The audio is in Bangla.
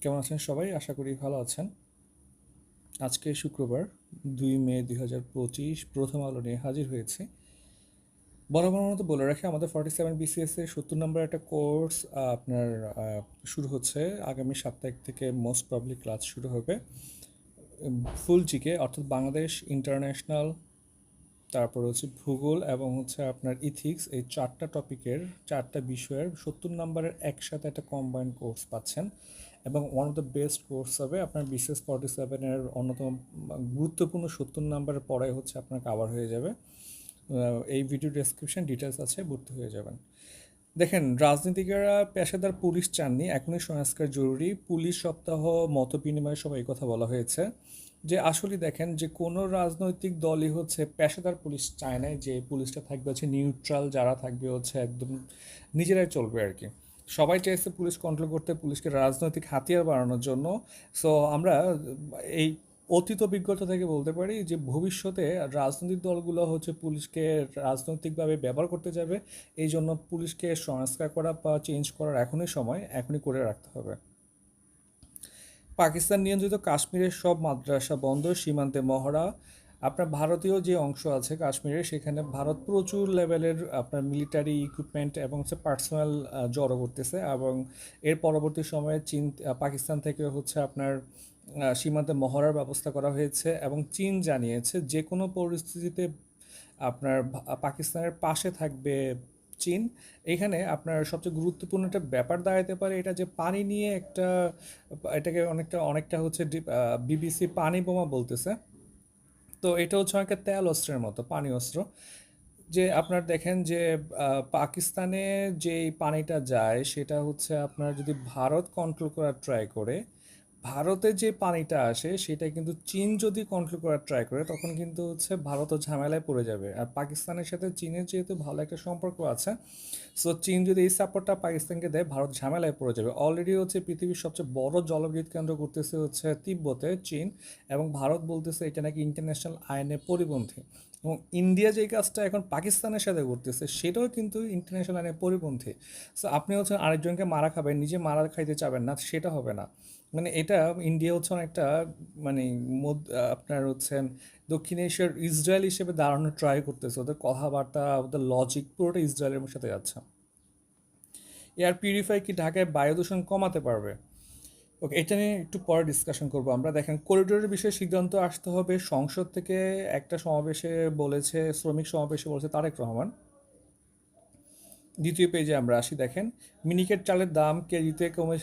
কেমন আছেন সবাই? আশা করি ভালো আছেন। আজকে শুক্রবার 2 মে 2025 প্রথম আলো নিয়ে হাজির হয়েছি। বরাবর মতো বলে রাখি, আমাদের 47 BCS এর 70 নম্বর একটা কোর্স আপনার শুরু হচ্ছে আগামী 7 তারিখ থেকে। মোস্ট প্রবলি ক্লাস শুরু হবে। ফুল জিকে অর্থাৎ বাংলাদেশ, ইন্টারন্যাশনাল, তারপর হচ্ছে ভূগোল এবং হচ্ছে আপনার ইথিক্স, এই 4টা টপিকের 4টা বিষয়ের 70 নম্বরের একসাথে একটা কম্বাইন্ড কোর্স পাচ্ছেন। এবং one of the best course হবে আপনার বিসিএস 47-এর অন্যতম গুরুত্বপূর্ণ 70 নম্বরের পরে হচ্ছে আপনার কাভার হয়ে যাবে। এই ভিডিও ডেসক্রিপশন ডিটেলস আছে, ভর্তি হয়ে যাবেন। দেখেন, রাজনীতিকেরা পেশাদার পুলিশ চাননি, এখনই সংস্কার জরুরি। পুলিশ সপ্তাহ মত বিনিময়ের সময় এই কথা বলা হয়েছে যে আসলে দেখেন যে কোনো রাজনৈতিক দলই হচ্ছে পেশাদার পুলিশ চায় না, যে পুলিশটা থাকবে হচ্ছে নিউট্রাল, যারা থাকবে হচ্ছে একদম নিজেরাই চলবে আর কি। সবাই চাইছে পুলিশ কন্ট্রোল করতে, পুলিশকে রাজনৈতিক হাতিয়ার বানানোর জন্য। সো আমরা এই অতীত অভিজ্ঞতা থেকে বলতে পারি যে ভবিষ্যতে রাজনৈতিক দলগুলো হচ্ছে পুলিশকে রাজনৈতিকভাবে ব্যবহার করতে যাবে। এই জন্য পুলিশকে সংস্কার করা বা চেঞ্জ করার এখনই সময়, এখনই করে রাখতে হবে। পাকিস্তান নিয়ন্ত্রিত কাশ্মীরের সব মাদ্রাসা বন্ধ, সীমান্তে মহড়া। আপনার ভারতীয় যে অংশ আছে কাশ্মীরের, সেখানে ভারত প্রচুর লেভেলের আপনার মিলিটারি ইকুইপমেন্ট এবং হচ্ছে পার্সোনাল জড়ো করতেছে। এবং এর পরবর্তী সময়ে চীন, পাকিস্তান থেকে হচ্ছে আপনার সীমান্তে মহড়ার ব্যবস্থা করা হয়েছে। এবং চীন জানিয়েছে যে কোনো পরিস্থিতিতে আপনার পাকিস্তানের পাশে থাকবে চীন। এখানে আপনার সবচেয়ে গুরুত্বপূর্ণ একটা ব্যাপার দাঁড়াতে পারে এটা, যে পানি নিয়ে একটা, এটাকে অনেকটা অনেকটা হচ্ছে বিবিসি পানি বোমা বলতেছে। তো এটা হচ্ছে অনেকটা তেল অস্ত্রের মতো, পানি অস্ত্র। যে আপনার দেখেন যে পাকিস্তানে যেই পানিটা যায় সেটা হচ্ছে আপনার যদি ভারত কন্ট্রোল করার ট্রাই করে, ভারতে যে পানিটা আসে সেটা কিন্তু চীন যদি কন্ট্রোল করার ট্রাই করে, তখন কিন্তু হচ্ছে ভারতও ঝামেলায় পড়ে যাবে। আর পাকিস্তানের সাথে চীনের যেহেতু ভালো একটা সম্পর্ক আছে, সো চীন যদি এই সাপোর্টটা পাকিস্তানকে দেয়, ভারত ঝামেলায় পড়ে যাবে। অলরেডি হচ্ছে পৃথিবীর সবচেয়ে বড় জলবিদ্যুৎ কেন্দ্র করতেছে হচ্ছে তিব্বতে চীন, এবং ভারত বলতেছে এটা নাকি ইন্টারন্যাশনাল আইনে পরিপন্থী। এবং ইন্ডিয়া যেই কাজটা এখন পাকিস্তানের সাথে করতেছে সেটাও কিন্তু ইন্টারন্যাশনাল আইনের পরিপন্থী। সো আপনি হচ্ছে আরেকজনকে মারা খাবেন, নিজে মারা খাইতে চাবেন না, সেটা হবে না। মানে এটা ইন্ডিয়া হচ্ছে অনেকটা মানে আপনার হচ্ছেন দক্ষিণ এশিয়ার ইসরায়েল হিসেবে দাঁড়ানোর ট্রাই করতেছে। ওদের কথাবার্তা, ওদের লজিক পুরোটা ইসরায়েলের সাথে যাচ্ছে। এয়ার পিউরিফাই কি ঢাকায় বায়ু দূষণ কমাতে পারবে? ওকে, এটা নিয়ে একটু পরে ডিসকাশন করবো আমরা। দেখেন, করিডোরের বিষয়ে সিদ্ধান্ত আসতে হবে সংসদ থেকে। একটা সমাবেশে বলেছে, শ্রমিক সমাবেশে বলেছে তারেক রহমান। দ্বিতীয় পেজে আমরা আসি, দেখেন মিনিকেট চালের দাম কেজিতে কমে